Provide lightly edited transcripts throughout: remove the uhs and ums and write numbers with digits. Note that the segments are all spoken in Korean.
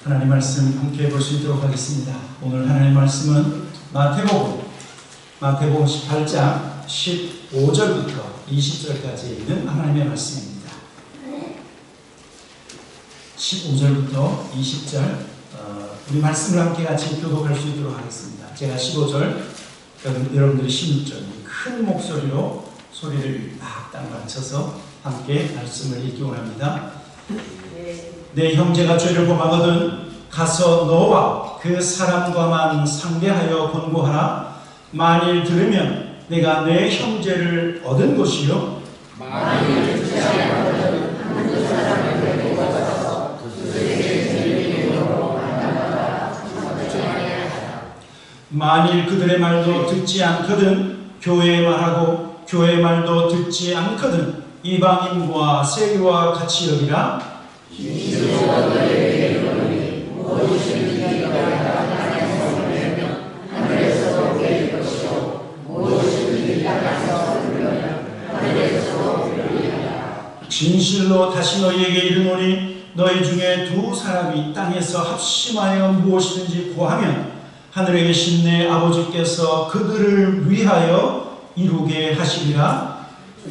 하나님 말씀 함께 볼 수 있도록 하겠습니다. 오늘 하나님 말씀은 마태복음 18장 15절부터 20절까지 있는 하나님의 말씀입니다. 15절부터 20절 우리 말씀을 함께 같이 교독할 수 있도록 하겠습니다. 제가 15절, 여러분들이 16절 큰 목소리로 소리를 딱 맞춰서 함께 말씀을 읽기 원합니다. 내 형제가 죄를 범하거든 가서 너와 그 사람과만 상대하여 권고하라. 만일 들으면 내가 내 형제를 얻은 것이요 만일 듣지 않거든 한 사람에게 가서 그들에게 죄를 이름으로 만나다가 받지 아니하라. 만일 그들의 말도 듣지 않거든 교회의 말하고 교회의 말도 듣지 않거든 이방인과 세리와 같이 여기라. 진실로 너희에게 이르노니 무엇이든지 너희가 하나님의 성을 내면 하늘에서도 베일 것이요 무엇이든지 땅에서 들으면 하늘에서도 들으리라. 진실로 다시 너희에게 이르노니 너희 중에 두 사람이 땅에서 합심하여 무엇이든지 구하면 하늘에 계신 내 아버지께서 그들을 위하여 이루게 하시리라.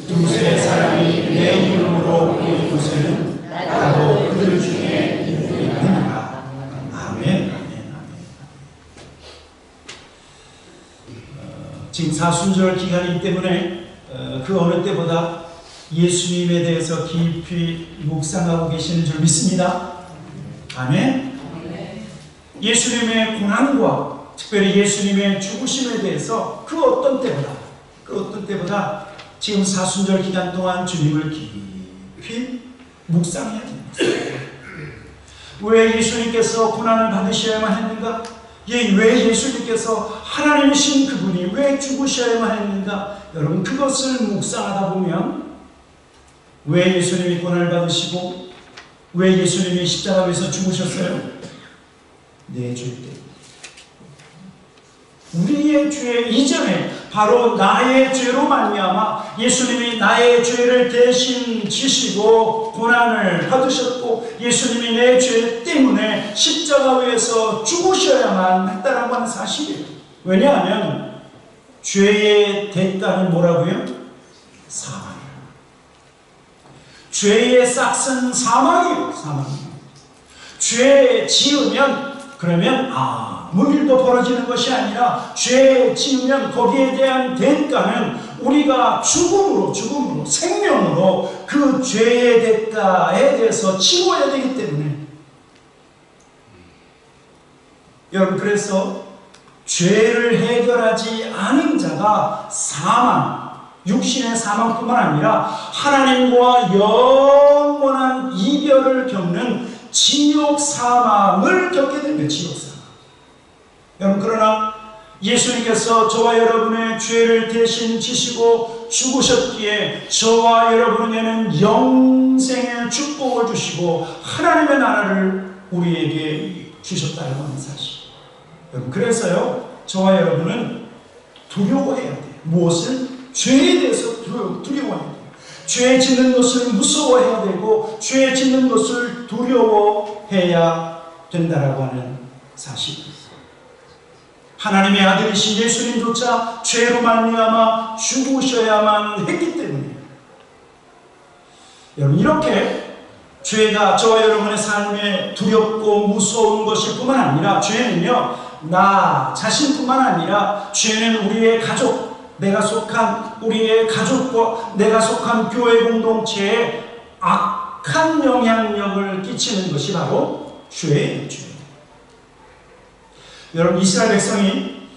두세 사람이 내 이름으로 모인 곳에는 나도 그들 중에 있느니라. 아멘. 지금 사순절 기간이기 때문에 그 어느 때보다 예수님에 대해서 깊이 묵상하고 계시는 줄 믿습니다. 아멘. 예수님의 고난과 특별히 예수님의 죽으심에 대해서 그 어떤 때보다 지금 사순절 기간 동안 주님을 깊이 묵상해야 됩니다. 왜 예수님께서 고난을 받으셔야만 했는가? 왜 예수님께서 하나님이신 그분이 왜 죽으셔야만 했는가? 여러분 그것을 묵상하다 보면 왜 예수님이 고난을 받으시고 왜 예수님이 십자가 위에서 죽으셨어요? 내 죄 때문에. 우리의 죄 이전에 바로 나의 죄로 말미암아 예수님이 나의 죄를 대신 지시고 고난을 받으셨고 예수님이 내 죄 때문에 십자가 위에서 죽으셔야만 했다는 건 사실이에요. 왜냐하면 죄의 대가는 뭐라고요? 사망이에요. 죄의 싹은 사망이에요. 죄 지으면 그러면 아무 일도 벌어지는 것이 아니라 죄 지으면 거기에 대한 대가는 우리가 죽음으로 생명으로 그 죄의 대가에 대해서 치러야 되기 때문에 여러분 그래서 죄를 해결하지 않은 자가 사망, 육신의 사망뿐만 아니라 하나님과 영원한 이별을 겪는 지옥 사망을 겪게 됩니다. 지옥 사망. 여러분 그러나 예수님께서 저와 여러분의 죄를 대신 지시고 죽으셨기에 저와 여러분에게는 영생의 축복을 주시고 하나님의 나라를 우리에게 주셨다는 하는 사실. 여러분 그래서요 저와 여러분은 두려워해야 돼요. 무엇을? 죄에 대해서 두려워해야 돼요. 죄 짓는 것을 무서워해야 되고 죄 짓는 것을 두려워해야 된다라고 하는 사실입니다. 하나님의 아들이신 예수님조차 죄로 말미암아 죽으셔야만 했기 때문에 여러분 이렇게 죄가 저와 여러분의 삶에 두렵고 무서운 것일 뿐만 아니라 죄는요 나 자신뿐만 아니라 죄는 우리의 가족 내가 속한 우리의 가족과 내가 속한 교회 공동체에 악한 영향력을 끼치는 것이 바로 죄예요. 죄. 여러분 이스라엘 백성이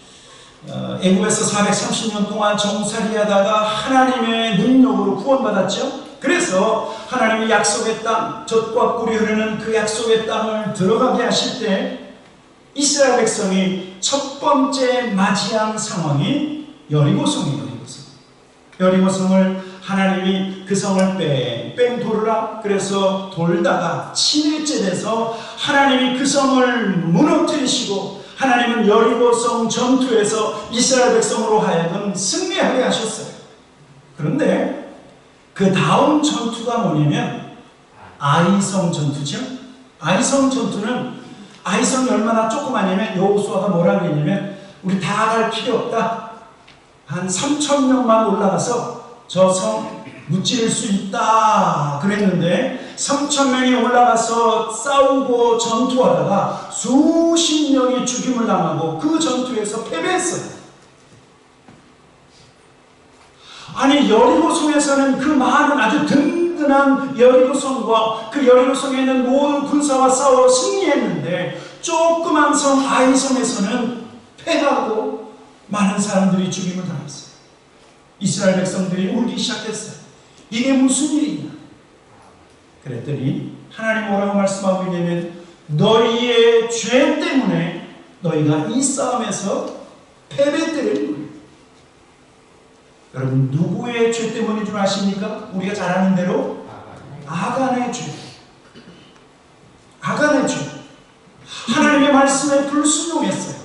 애굽에서 430년 동안 정살이하다가 하나님의 능력으로 구원받았죠. 그래서 하나님이 약속의 땅, 젖과 꿀이 흐르는 그 약속의 땅을 들어가게 하실 때 이스라엘 백성이 첫 번째 맞이한 상황이 여리고성이에요. 여리고성을 하나님이 그 성을 뺑뺑 돌으라 그래서 돌다가 7일째 돼서 하나님이 그 성을 무너뜨리시고 하나님은 여리고성 전투에서 이스라엘 백성으로 하여금 승리하게 하셨어요. 그런데 그 다음 전투가 뭐냐면 아이성 전투죠. 아이성 전투는 아이성이 얼마나 조그마냐면 여호수아가 뭐라 그랬냐면 우리 다 갈 필요 없다. 한 3,000명만 올라가서 저 성 무찌를 수 있다 그랬는데 3,000명이 올라가서 싸우고 전투하다가 수십 명이 죽임을 당하고 그 전투에서 패배했어요. 아니 여리고성에서는 그 많은 아주 든든한 여리고성과 그 여리고성에 있는 모든 군사와 싸워 승리했는데 조그만 성 아이성에서는 패하고 많은 사람들이 죽임을 당했어요. 이스라엘 백성들이 울기 시작했어요. 이게 무슨 일이냐? 그랬더니 하나님 뭐라고 말씀하고 있냐면 너희의 죄 때문에 너희가 이 싸움에서 패배되는 거예요. 여러분 누구의 죄 때문인 줄 아십니까? 우리가 잘 아는 대로 아간의 죄. 아간의 죄. 하나님의 말씀에 불순종했어요.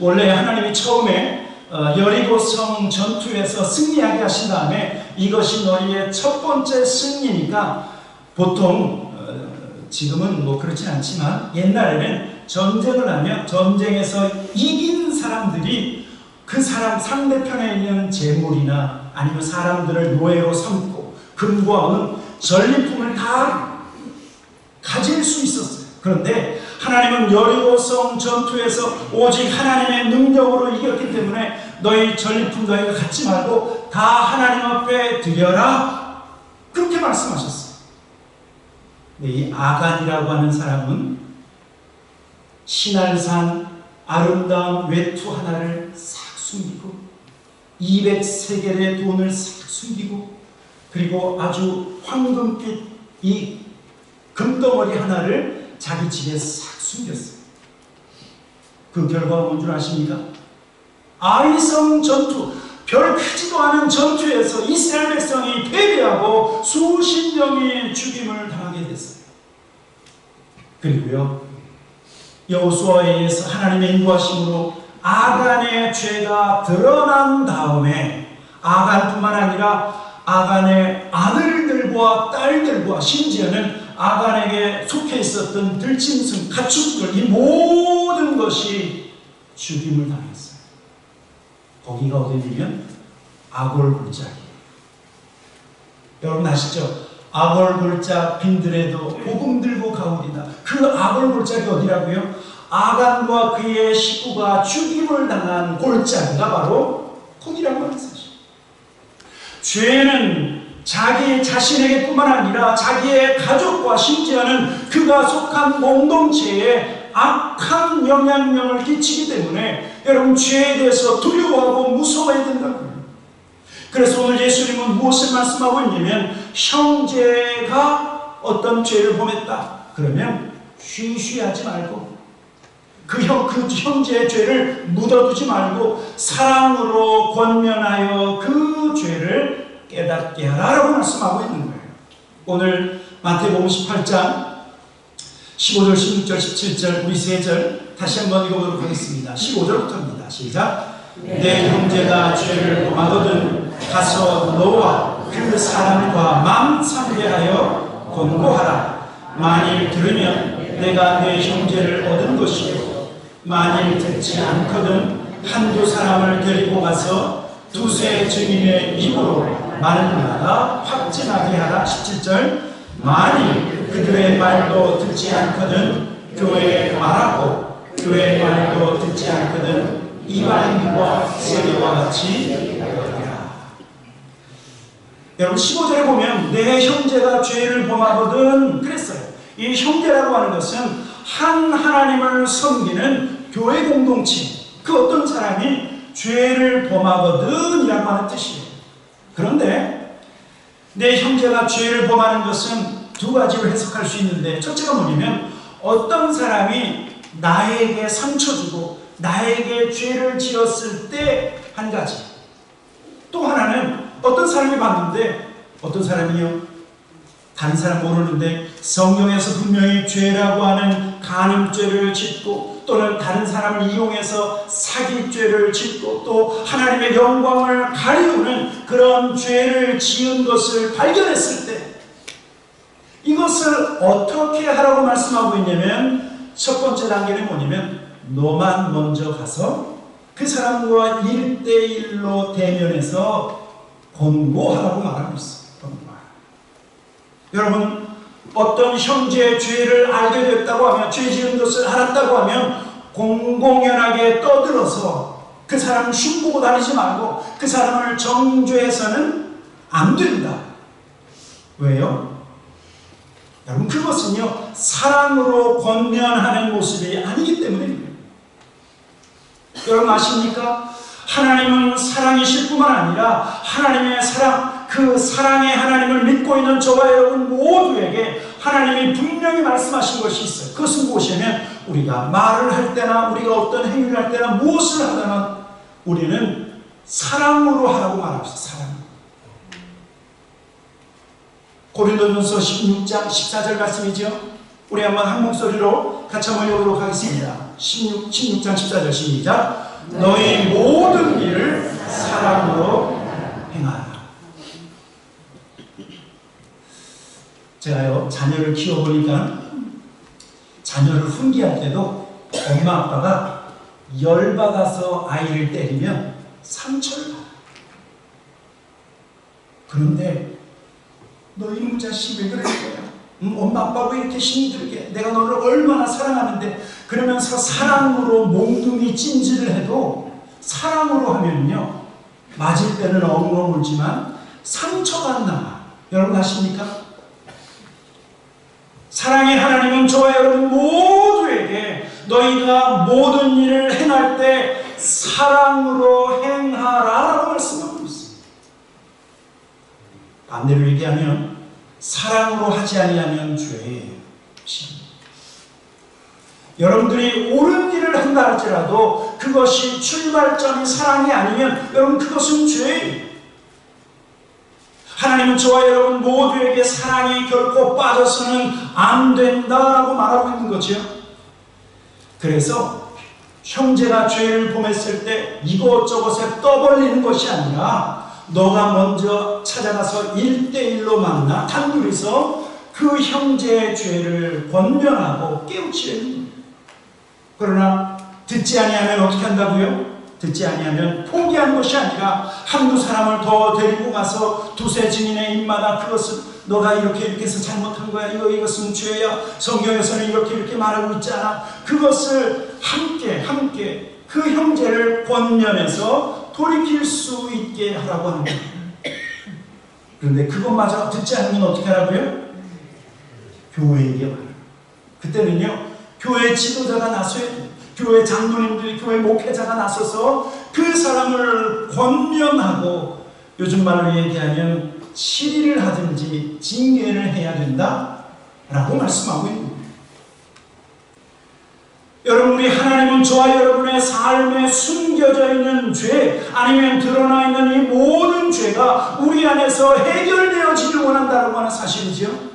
원래 하나님이 처음에 여리고성 전투에서 승리하게 하신 다음에 이것이 너희의 첫 번째 승리니까 보통 지금은 뭐 그렇진 않지만 옛날에는 전쟁을 하면 전쟁에서 이긴 사람들이 그 사람 상대편에 있는 재물이나 아니면 사람들을 노예로 삼고 금과 은 전리품을 다 가질 수 있었어요. 그런데 하나님은 여리고성 전투에서 오직 하나님의 능력으로 이겼기 때문에 너희 전리품 너희가 갖지 말고 다 하나님 앞에 드려라 그렇게 말씀하셨어요. 이 아간이라고 하는 사람은 신할산 아름다운 외투 하나를 싹 숨기고 200세겔의 돈을 싹 숨기고 그리고 아주 황금빛 이 금덩어리 하나를 자기 집에 싹 숨겼어요. 그 결과가 뭔 줄 아십니까? 아이성 전투, 별 크지도 않은 전투에서 이스라엘 백성이 패배하고 수십 명이 죽임을 당하게 됐어요. 그리고요 여호수아에 의해서 하나님의 인도하심으로 아간의 죄가 드러난 다음에 아간뿐만 아니라 아간의 아들들과 딸들과 심지어는 아간에게 속해 있었던 들짐승, 가축들 이 모든 것이 죽임을 당했어요. 거기가 어디냐면 아골골짜기. 여러분 아시죠? 아골골짜 빈들에도 복음 들고 가오리다. 그 아골골짜기 어디라고요? 아간과 그의 식구가 죽임을 당한 골짜기가 바로 거기라고 하는 사실. 죄는 자기 자신에게 뿐만 아니라 자기의 가족과 심지어는 그가 속한 공동체에 악한 영향력을 끼치기 때문에 여러분 죄에 대해서 두려워하고 무서워해야 된다고요. 그래서 오늘 예수님은 무엇을 말씀하고 있냐면 형제가 어떤 죄를 범했다. 그러면 쉬쉬하지 말고 그 형제의 죄를 묻어두지 말고 사랑으로 권면하여 그 죄를 깨닫게 하라고 말씀하고 있는 거예요. 오늘 마태복음 18장 15절, 16절, 17절 우리 세 절 다시 한번 읽어보도록 하겠습니다. 15절부터입니다. 시작. 내 형제가 죄를 범하거든 가서 너와 그 사람과 맘 상대하여 권고하라. 만일 들으면 내가 내 형제를 얻은 것이요 만일 듣지 않거든 한두 사람을 데리고 가서 두세 증인의 입으로 말마다 확증하게 하라. 17절. 만일 그들의 말도 듣지 않거든 교회에 말하고 교회의 말도 듣지 않거든 이방인과 세례와 같이 하리라. 여러분 15절에 보면 내 형제가 죄를 범하거든 그랬어요. 이 형제라고 하는 것은 한 하나님을 섬기는 교회 공동체, 그 어떤 사람이 죄를 범하거든 이라고 하는 뜻이에요. 그런데 내 형제가 죄를 범하는 것은 두 가지로 해석할 수 있는데 첫째가 뭐냐면 어떤 사람이 나에게 상처 주고 나에게 죄를 지었을 때 한 가지, 또 하나는 어떤 사람이 봤는데 어떤 사람이요? 다른 사람 모르는데 성경에서 분명히 죄라고 하는 간음죄를 짓고 또는 다른 사람을 이용해서 사기죄를 짓고 또 하나님의 영광을 가리우는 그런 죄를 지은 것을 발견했을 때 이것을 어떻게 하라고 말씀하고 있냐면 첫 번째 단계는 뭐냐면 너만 먼저 가서 그 사람과 1대1로 대면해서 권고하라고 말하고 있어요. 여러분, 어떤 형제의 죄를 알게 됐다고 하면, 죄 지은 것을 알았다고 하면 공공연하게 떠들어서 그 사람을 흉보고 다니지 말고 그 사람을 정죄해서는 안 된다. 왜요? 여러분, 그것은요 사랑으로 권면하는 모습이 아니기 때문입니다. 여러분 아십니까? 하나님은 사랑이실 뿐만 아니라 하나님의 사랑, 그 사랑의 하나님을 믿고 있는 저와 여러분 모두에게 하나님이 분명히 말씀하신 것이 있어요. 그것은 무엇이냐면 우리가 말을 할 때나 우리가 어떤 행위를 할 때나 무엇을 하거나 우리는 사랑으로 하라고 말하고 있어요. 사랑. 고린도전서 16장 14절 말씀이죠. 우리 한번 한 목소리로 같이 한번 읽어보도록 하겠습니다. 16장 14절 시작. 너희 모든 일을 사랑으로 행하라. 제가요 자녀를 키워보니까 자녀를 훈계할 때도 엄마 아빠가 열받아서 아이를 때리면 상처를 받아요. 그런데 너 이놈 자식 왜 그럴 거야? 엄마 아빠 왜 이렇게 힘들게? 내가 너를 얼마나 사랑하는데. 그러면서 사랑으로 몽둥이 찜질을 해도 사랑으로 하면요 맞을 때는 엉엉 울지만 상처가 안 남아. 여러분 아십니까? 사랑의 하나님은 저와 여러분 모두에게 너희가 모든 일을 행할 때 사랑으로 행하라라고 말씀하고 있습니다. 반대로 얘기하면 사랑으로 하지 아니하면 죄예요. 여러분들이 옳은 일을 한다 할지라도 그것이 출발점이 사랑이 아니면 여러분 그것은 죄예요. 하나님은 저와 여러분 모두에게 사랑이 결코 빠져서는 안 된다라고 말하고 있는 거죠. 그래서 형제가 죄를 범했을 때 이것저것에 떠벌리는 것이 아니라 너가 먼저 찾아가서 1대1로 만나 단둘이서 그 형제의 죄를 권면하고 깨우치는 거예요. 그러나 듣지 아니하면 어떻게 한다고요? 듣지 아니하면 포기한 것이 아니라 한두 사람을 더 데리고 가서 두세 증인의 입마다 그것은 너가 이렇게 해서 잘못한 거야. 이것은 죄야. 성경에서는 이렇게 말하고 있잖아. 그것을 함께 그 형제를 권면해서 돌이킬 수 있게 하라고 하는 거예요. 그런데 그것마저 듣지 않으면 어떻게 하라고요? 교회에게 말해요. 그때는요 교회 지도자가 나서야 돼요. 교회 장로님들이, 교회 목회자가 나서서 그 사람을 권면하고 요즘 말로 얘기하면 시리를 하든지 징계를 해야 된다라고 말씀하고 있는 거예요. 여러분, 우리 하나님은 저와 여러분의 삶에 숨겨져 있는 죄 아니면 드러나 있는 이 모든 죄가 우리 안에서 해결되어지길 원한다고 하는 사실이죠.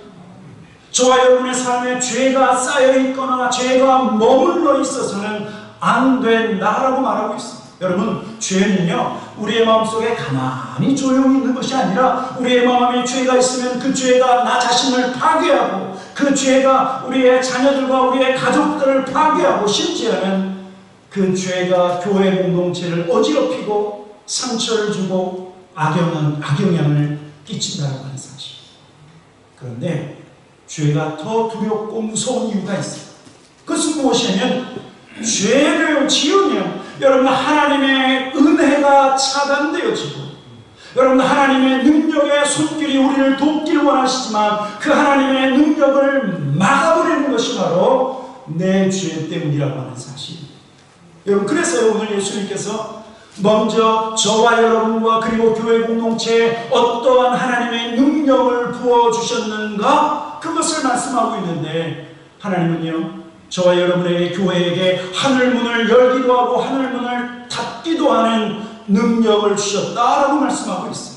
저와 여러분의 삶에 죄가 쌓여있거나 죄가 머물러 있어서는 안 된다라고 말하고 있습니다. 여러분, 죄는요 우리의 마음속에 가만히 조용히 있는 것이 아니라 우리의 마음에 죄가 있으면 그 죄가 나 자신을 파괴하고 그 죄가 우리의 자녀들과 우리의 가족들을 파괴하고 심지어는 그 죄가 교회 공동체를 어지럽히고 상처를 주고 악영향을 끼친다고 하는 사실. 그런데 죄가 더 두렵고 무서운 이유가 있어요. 그것은 무엇이냐면 죄를 지으면 여러분 하나님의 은혜가 차단되어지고 여러분 하나님의 능력의 손길이 우리를 돕기를 원하시지만 그 하나님의 능력을 막아버리는 것이 바로 내 죄 때문이라고 하는 사실입니다. 여러분 그래서 오늘 예수님께서 먼저 저와 여러분과 그리고 교회 공동체에 어떠한 하나님의 능력을 부어주셨는가 그것을 말씀하고 있는데 하나님은요 저와 여러분에게 교회에게 하늘문을 열기도 하고 하늘문을 닫기도 하는 능력을 주셨다라고 말씀하고 있어요.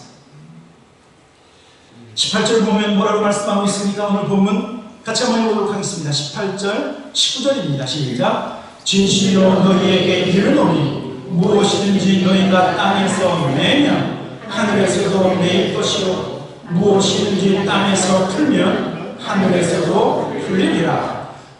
18절 보면 뭐라고 말씀하고 있습니까? 오늘 본문 같이 한번 읽어보도록 하겠습니다. 18절 19절입니다. 시작. 진실로 너희에게 이르노니 무엇이든지 너희가 땅에서 내면 하늘에서도 내일 것이요 무엇이든지 땅에서 풀면 하늘에서도 풀리리라.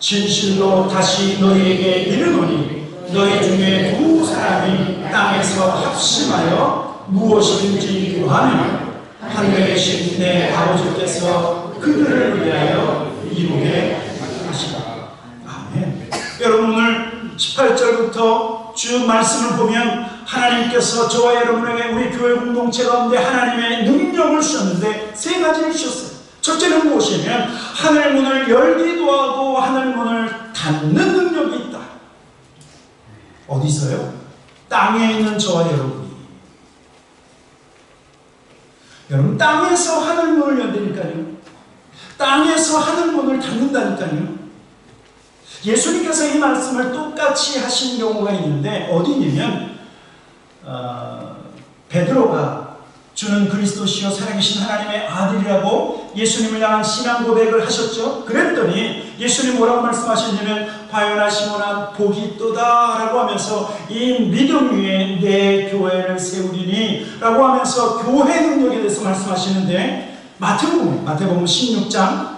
진실로 다시 너희에게 이르노니 너희 중에 두 사람이 땅에서 합심하여 무엇이든지 구하면 하늘에 계신 내 아버지께서 그들을 위하여 이루게 하시라. 아멘. 여러분, 오늘 18절부터 쭉 말씀을 보면 하나님께서 저와 여러분에게 우리 교회 공동체 가운데 하나님의 능력을 주셨는데 세 가지를 주셨어요. 첫째는 무엇이냐면 하늘 문을 열기도 하고 하늘 문을 닫는 능력이 있다. 어디서요? 땅에 있는 저와 여러분이. 여러분, 땅에서 하늘 문을 연다니까요. 땅에서 하늘 문을 닫는다니까요. 예수님께서 이 말씀을 똑같이 하신 경우가 있는데 어디냐면 베드로가 주는 그리스도시요 살아계신 하나님의 아들이라고 예수님을 향한 신앙 고백을 하셨죠. 그랬더니 예수님 뭐라고 말씀하셨냐면 바요나 시몬아 복이 있도다 라고 하면서 이 믿음 위에 내 교회를 세우리니 라고 하면서 교회 능력에 대해서 말씀하시는데 마태복음 16장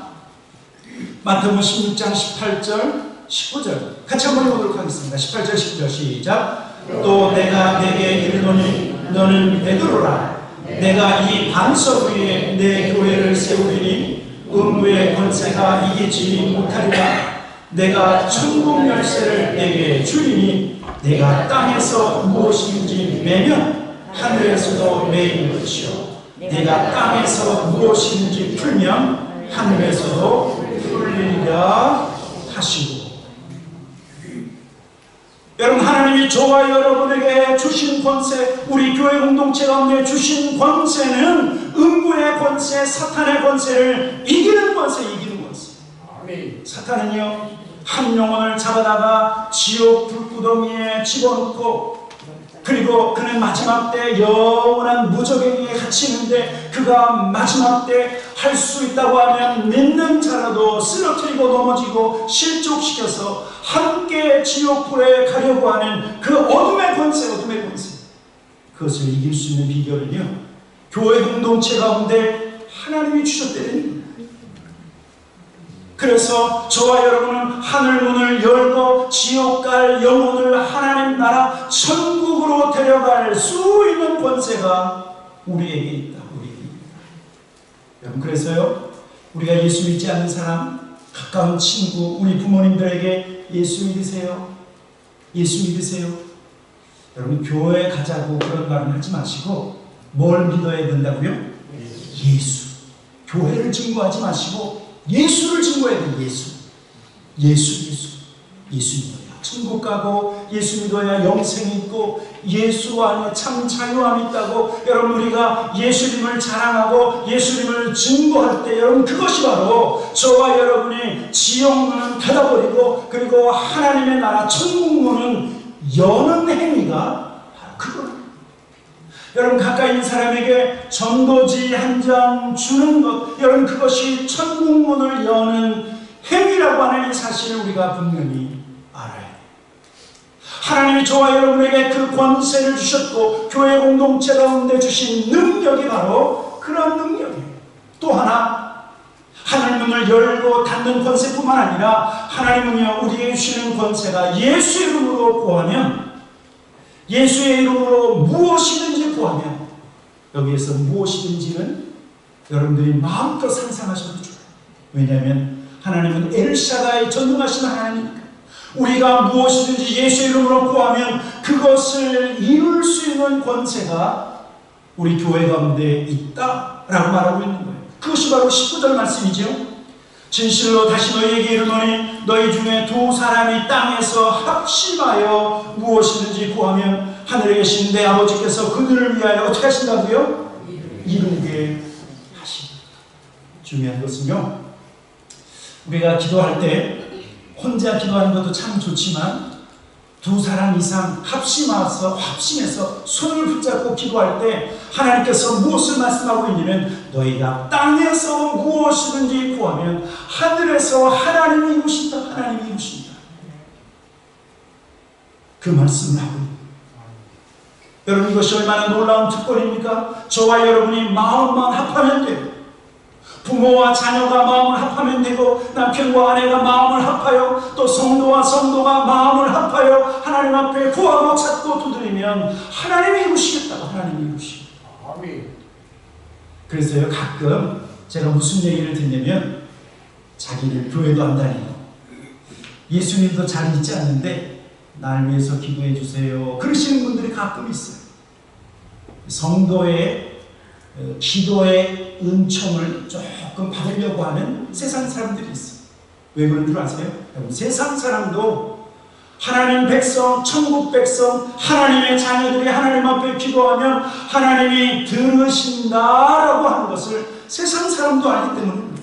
18절 19절 같이 한번 읽어보도록 하겠습니다. 18절 19절 시작. 또 내가 내게 이르노니 너는 베드로라. 내가 이 반석 위에 내 교회를 세우리니 음부의 권세가 이기지 못하리라. 내가 천국 열쇠를 내게 주리니 내가 땅에서 무엇인지 매면 하늘에서도 매일 것이요 내가 땅에서 무엇인지 풀면 하늘에서도 풀리리라 하시고. 여러분, 하나님이 저와 여러분에게 주신 권세, 우리 교회 공동체 가운데 주신 권세는 음부의 권세, 사탄의 권세를 이기는 권세, 이기는 권세. 아멘. 사탄은요, 한 영혼을 잡아다가 지옥 불구덩이에 집어넣고, 그리고 그는 마지막 때 영원한 무적행에 갇히는데 그가 마지막 때 할 수 있다고 하면 믿는 자라도 쓰러뜨리고 넘어지고 실족시켜서 함께 지옥불에 가려고 하는 그 어둠의 권세, 그것을 이길 수 있는 비결은요, 교회 공동체 가운데 하나님이 주셨다는. 그래서 저와 여러분은 하늘 문을 열고 지옥 갈 영혼을 하나님 나라 천국으로 데려갈 수 있는 권세가 우리에게 있다. 여러분, 그래서요, 우리가 예수 믿지 않는 사람, 가까운 친구, 우리 부모님들에게 예수 믿으세요. 예수 믿으세요. 여러분, 교회 가자고 그런 말은 하지 마시고 뭘 믿어야 된다고요? 예수. 교회를 증거하지 마시고 예수를 증거해야 돼요. 예수 믿어야 천국 가고, 예수 믿어야 영생이 있고, 예수 안에 참 자유함이 있다고. 여러분, 우리가 예수님을 자랑하고 예수님을 증거할 때 여러분, 그것이 바로 저와 여러분이 지옥문은 닫아버리고 그리고 하나님의 나라 천국 문은 여는 행위가 바로 그거예요. 여러분, 가까이 있는 사람에게 전도지 한 장 주는 것, 여러분, 그것이 천국 문을 여는 행위라고 하는 이 사실을 우리가 분명히 알아야 돼요. 하나님이 저와 여러분에게 그 권세를 주셨고 교회 공동체 가운데 주신 능력이 바로 그런 능력이에요. 또 하나, 하늘 문을 열고 닫는 권세뿐만 아니라 하나님은요, 우리에게 주시는 권세가 예수 이름으로 구하면, 예수의 이름으로 무엇이든지 구하면, 여기에서 무엇이든지는 여러분들이 마음껏 상상하셔도 좋아요. 왜냐하면 하나님은 엘샤다이 전능하신 하나님이니까. 우리가 무엇이든지 예수의 이름으로 구하면 그것을 이룰 수 있는 권세가 우리 교회 가운데 있다라고 말하고 있는 거예요. 그것이 바로 19절 말씀이죠. 진실로 다시 너희에게 이르노니 너희 중에 두 사람이 땅에서 합심하여 무엇이든지 구하면 하늘에 계신 내 아버지께서 그들을 위하여 어떻게 하신다고요? 이루게 하신다. 중요한 것은요, 우리가 기도할 때 혼자 기도하는 것도 참 좋지만 두 사람 이상 합심해서 손을 붙잡고 기도할 때 하나님께서 무엇을 말씀하고 있냐면 너희가 땅에서 무엇이든지 구하면 하늘에서 하나님이 이루신다. 하나님이 이루신다. 그 말씀을 하고 있습니다. 여러분, 이것이 얼마나 놀라운 특권입니까? 저와 여러분이 마음만 합하면 돼요. 부모와 자녀가 마음을 합하면 되고, 남편과 아내가 마음을 합하여, 또 성도와 성도가 마음을 합하여 하나님 앞에 구하고 찾고 두드리면 하나님이 이루시겠다고. 하나님이 이루시겠다. 아멘. 그래서요, 가끔 제가 무슨 얘기를 듣냐면, 자기를 교회도 안 다니고 예수님도 잘 믿지 않는데 날 위해서 기도해 주세요 그러시는 분들이 가끔 있어요. 성도의 기도의 은총을 조금 받으려고 하는 세상 사람들이 있어요. 왜 그런 줄 아세요? 여러분, 세상 사람도 하나님 백성, 천국 백성, 하나님의 자녀들이 하나님 앞에 기도하면 하나님이 들으신다라고 하는 것을 세상 사람도 알기 때문입니다.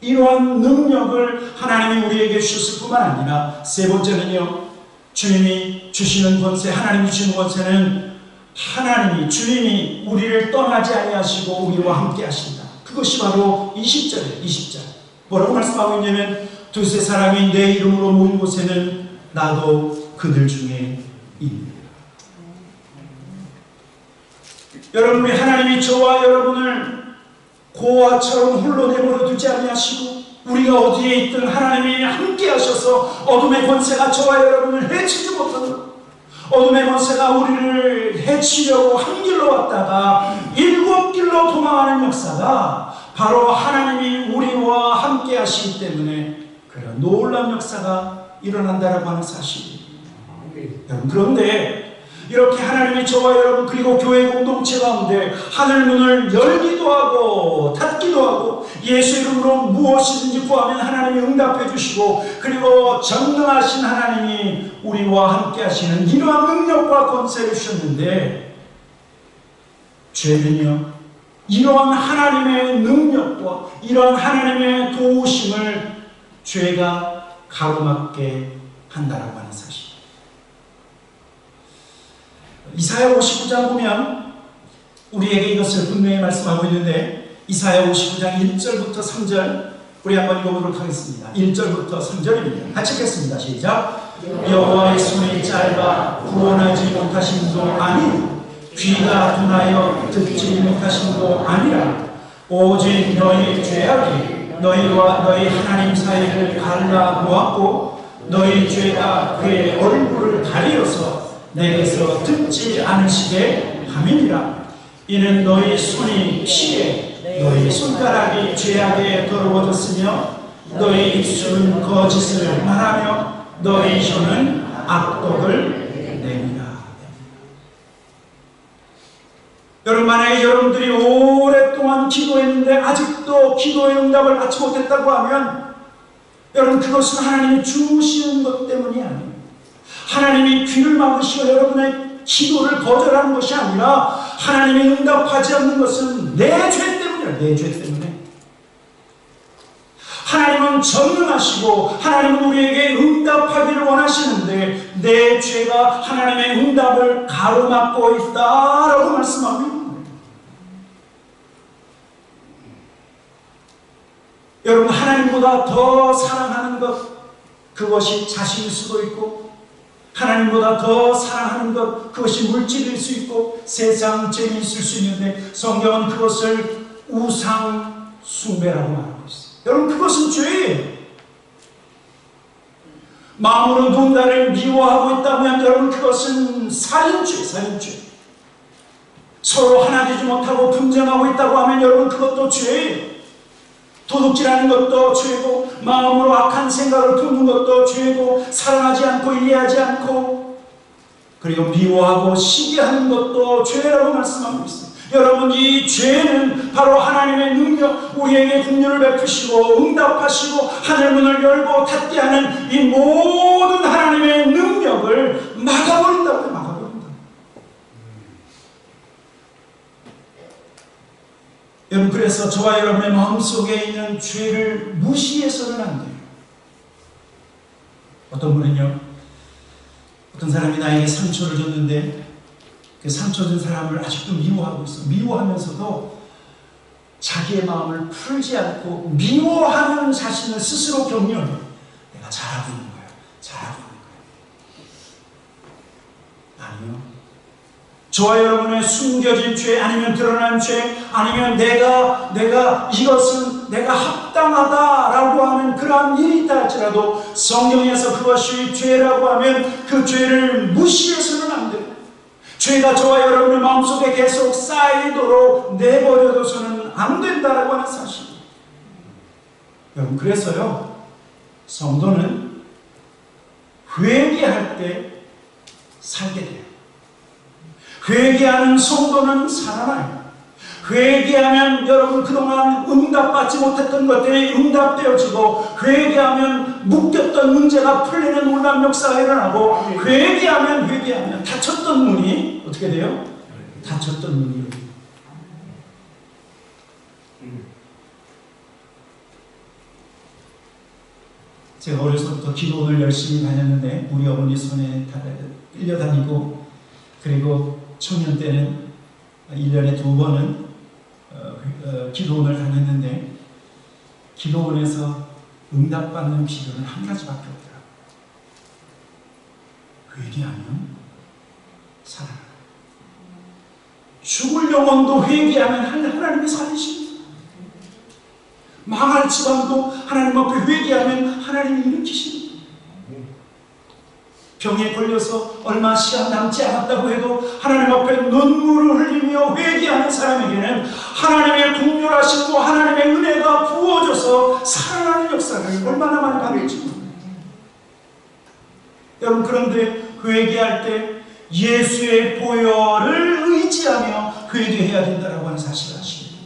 이러한 능력을 하나님이 우리에게 주셨을 뿐만 아니라, 세 번째는요, 주님이 주시는 권세, 하나님이 주시는 권세는 하나님이, 주님이 우리를 떠나지 아니하시고 우리와 함께 하신다. 그것이 바로 20절이에요. 20절 뭐라고 말씀하고 있냐면, 두세 사람이 내 이름으로 모인 곳에는 나도 그들 중에 있느니라. 여러분이, 하나님이 저와 여러분을 고아처럼 홀로 내버려 두지 아니하시고, 우리가 어디에 있든 하나님이 함께 하셔서 어둠의 권세가 저와 여러분을 해치지 못하도록, 어둠의 권세가 우리를 해치려고 한 길로 왔다가 7길로 도망하는 역사가 바로 하나님이 우리와 함께 하시기 때문에 그런 놀라운 역사가 일어난다라고 하는 사실입니다. 여러분, 그런데 이렇게 하나님이 저와 여러분, 그리고 교회 공동체 가운데 하늘 문을 열기도 하고 닫기도 하고, 예수 이름으로 무엇이든지 구하면 하나님이 응답해 주시고, 그리고 전능하신 하나님이 우리와 함께 하시는 이러한 능력과 권세를 주셨는데, 죄는요, 이러한 하나님의 능력과 이러한 하나님의 도우심을 죄가 가로막게 한다라고 하는 사실. 이사야 59장 보면 우리에게 이것을 분명히 말씀하고 있는데, 이사야 59장 1절부터 3절 우리 한번 읽어보도록 하겠습니다. 1절부터 3절입니다. 같이 읽겠습니다. 시작. 여호와의 손이 짧아 구원하지 못하심도 아니고 귀가 둔하여 듣지 못하심도 아니라, 오직 너희 죄악이 너희와 너희 하나님 사이를 갈라 놓았고, 너희 죄가 그의 얼굴을 가리어서 내게서 듣지 않으시게 함이니라. 이는 너희 손이 피에 너희 손가락이 죄악에 더러워졌으며 너희 입술은 거짓을 말하며 너희 혀는 악독을 내미라. 여러분, 만약에 여러분들이 오랫동안 기도했는데 아직도 기도의 응답을 받지 못했다고 하면, 여러분, 그것은 하나님이 주시는 것 때문이 아니에요. 하나님이 귀를 막으시고 여러분의 기도를 거절하는 것이 아니라, 하나님이 응답하지 않는 것은 내 죄 때문이에요. 내 죄 때문에. 하나님은 전능하시고 하나님은 우리에게 응답하기를 원하시는데, 내 죄가 하나님의 응답을 가로막고 있다라고 말씀하고 있는 거예요. 여러분, 하나님보다 더 사랑하는 것, 그것이 자신일 수도 있고, 하나님보다 더 사랑하는 것, 그것이 물질일 수 있고 세상 재미있을 수 있는데, 성경은 그것을 우상 숭배라고 말하고 있어요. 여러분, 그것은 죄예요. 마음으로 누군가를 미워하고 있다면 여러분, 그것은 살인죄, 살인죄. 서로 하나 되지 못하고 분쟁하고 있다고 하면 여러분, 그것도 죄예요. 도둑질하는 것도 죄고, 마음으로 악한 생각을 품는 것도 죄고, 사랑하지 않고 이해하지 않고, 그리고 미워하고 시기하는 것도 죄라고 말씀하고 있습니다. 여러분, 이 죄는 바로 하나님의 능력, 우리에게 긍휼을 베푸시고 응답하시고 하늘문을 열고 닫게 하는 이 모든 하나님의 능력을 막아버린다고요. 막아버린다. 여러분, 그래서 저와 여러분의 마음속에 있는 죄를 무시해서는 안 돼요. 어떤 분은요, 어떤 사람이 나에게 상처를 줬는데 그 상처 준 사람을 아직도 미워하고 있어. 미워하면서도 자기의 마음을 풀지 않고 미워하는 자신을 스스로 격려해. 내가 잘하고 있는 거야. 잘하고 있는 거야. 아니요. 저와 여러분의 숨겨진 죄, 아니면 드러난 죄, 아니면 내가 이것은 내가 합당하다라고 하는 그러한 일이 있다 할지라도 성경에서 그것이 죄라고 하면 그 죄를 무시해서는 안 돼요. 죄가 저와 여러분의 마음속에 계속 쌓이도록 내버려둬서는 안 된다라고 하는 사실이에요. 여러분, 그래서요, 성도는 회개할 때 살게 돼요. 회개하는 성도는 살아나요. 회개하면 여러분 그동안 응답받지 못했던 것들이 응답되어지고, 회개하면 묶였던 문제가 풀리는 놀라운 역사가 일어나고, 회개하면 닫혔던 문이 어떻게 돼요? 닫혔던 문이 열려요. 제가 어려서부터 기도원을 열심히 다녔는데 우리 어머니 손에 끌려다니고, 그리고 청년 때는 1년에 2번은 기도원을 다녔는데, 기도원에서 응답받는 비결은 한 가지밖에 없더라고요. 회개하면 살아나요. 죽을 영혼도 회개하면 하나님이 살리십니다. 망할 지방도 하나님 앞에 회개하면 하나님이 일으키십니다. 병에 걸려서 얼마 시간 남지 않았다고 해도 하나님 앞에 눈물을 흘리며 회개하는 사람에게는 하나님의 긍휼하심과 하나님의 은혜가 부어져서 살아나는 역사를 얼마나 많이 받을지 모릅니다. 여러분, 그런데 회개할 때 예수의 보혈을 의지하며 회개해야 된다고 하는 사실을 아십니다.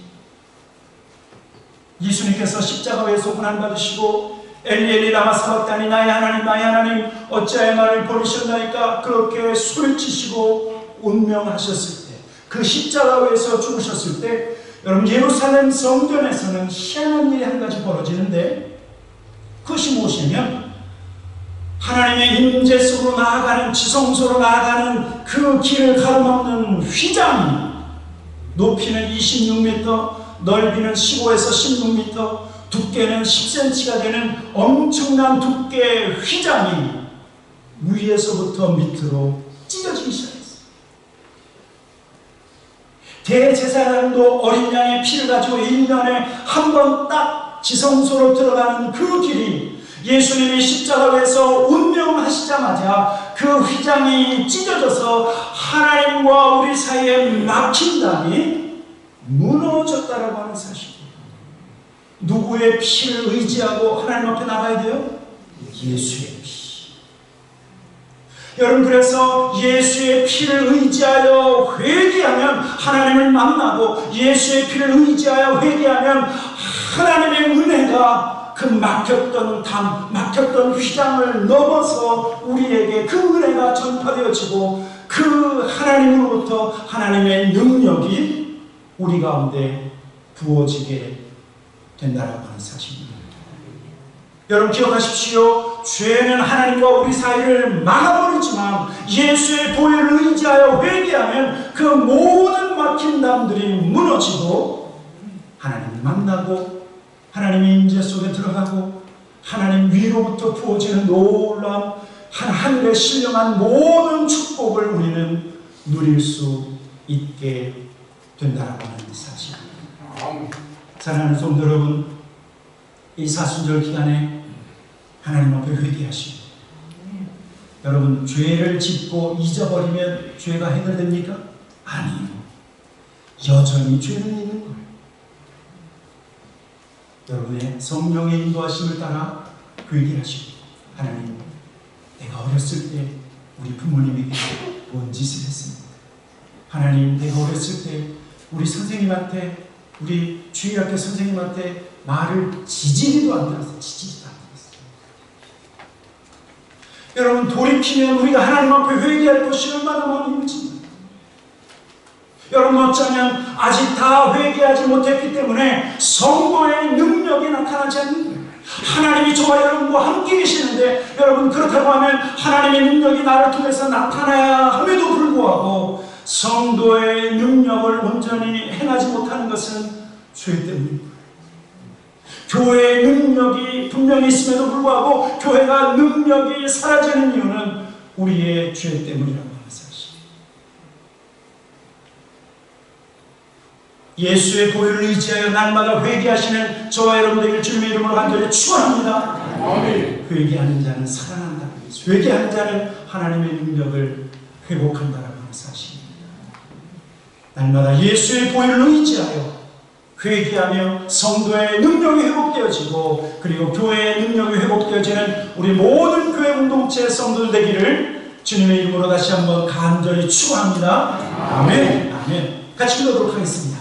예수님께서 십자가에서 고난받으시고 엘리 라마 사박다니, 나의 하나님 어찌하여 나를 버리셨나이까, 그렇게 소리치시고 운명하셨을 때, 그 십자가에서 죽으셨을 때, 여러분, 예루살렘 성전에서는 희한한 일이 한 가지 벌어지는데, 그것이 무엇이냐면 하나님의 임재 속으로 나아가는, 지성소로 나아가는 그 길을 가로막는 휘장이 높이는 26m, 넓이는 15에서 16m, 두께는 10cm가 되는 엄청난 두께의 휘장이 위에서부터 밑으로 찢어지기 시작했어요. 대제사장도 어린 양의 피를 가지고 1년에 한 번 딱 지성소로 들어가는 그 길이 예수님이 십자가에서 운명하시자마자 그 휘장이 찢어져서 하나님과 우리 사이에 막힌 담이 무너졌다라고 하는 사실이에요. 누구의 피를 의지하고 하나님 앞에 나가야 돼요? 예수의 피. 여러분, 그래서 예수의 피를 의지하여 회개하면 하나님을 만나고, 예수의 피를 의지하여 회개하면 하나님의 은혜가 그 막혔던 담, 막혔던 휘장을 넘어서 우리에게 그 은혜가 전파되어지고, 그 하나님으로부터 하나님의 능력이 우리 가운데 부어지게 된다라고 하는 사실입니다. 여러분, 기억하십시오. 죄는 하나님과 우리 사이를 막아버리지만 예수의 보혈을 의지하여 회개하면 그 모든 막힌 담들이 무너지고, 하나님을 만나고 하나님의 임재 속에 들어가고, 하나님 위로부터 부어지는 놀라운 하늘에 신령한 모든 축복을 우리는 누릴 수 있게 된다라고 하는 사실입니다. 사랑하는 성도 여러분, 이 사순절 기간에 하나님 앞에 회개하시고, 여러분, 죄를 짓고 잊어버리면 죄가 해결됩니까? 아니에요. 여전히 죄는 있는 거예요. 여러분의 성령의 인도하심을 따라 회개하시고, 하나님, 내가 어렸을 때 우리 부모님에게 뭔 짓을 했습니다. 하나님, 내가 어렸을 때 우리 선생님한테, 우리 주일학교 선생님한테 말을 지지리도 안 들었어요. 지지리도 안 들었어요. 여러분, 돌이키면 우리가 하나님 앞에 회개할 것이 얼마나 많이 힘듭니다. 여러분, 어쩌면 아직 다 회개하지 못했기 때문에 성도의 능력이 나타나지 않는 거예요. 하나님이 저와 여러분과 함께 계시는데, 여러분, 그렇다고 하면 하나님의 능력이 나를 통해서 나타나야 함에도 불구하고 성도의 능력을 온전히 행하지 못하는 것은 죄 때문입니다. 교회의 능력이 분명히 있음에도 불구하고 교회가 능력이 사라지는 이유는 우리의 죄 때문이라고 하는 사실. 예수의 보혈을 의지하여 날마다 회개하시는 저와 여러분들에게 주님의 이름으로 간절히 축원합니다. 아멘. 회개하는 자는 살아난다. 회개하는 자는 하나님의 능력을 회복한다라고 하는 사실입니다. 날마다 예수의 보혈을 의지하여 회개하며 성도의 능력이 회복되어지고 그리고 교회의 능력이 회복되어지는 우리 모든 교회 공동체 성도들 되기를 주님의 이름으로 다시 한번 간절히 축원합니다. 아멘. 아멘. 같이 기도하도록 하겠습니다.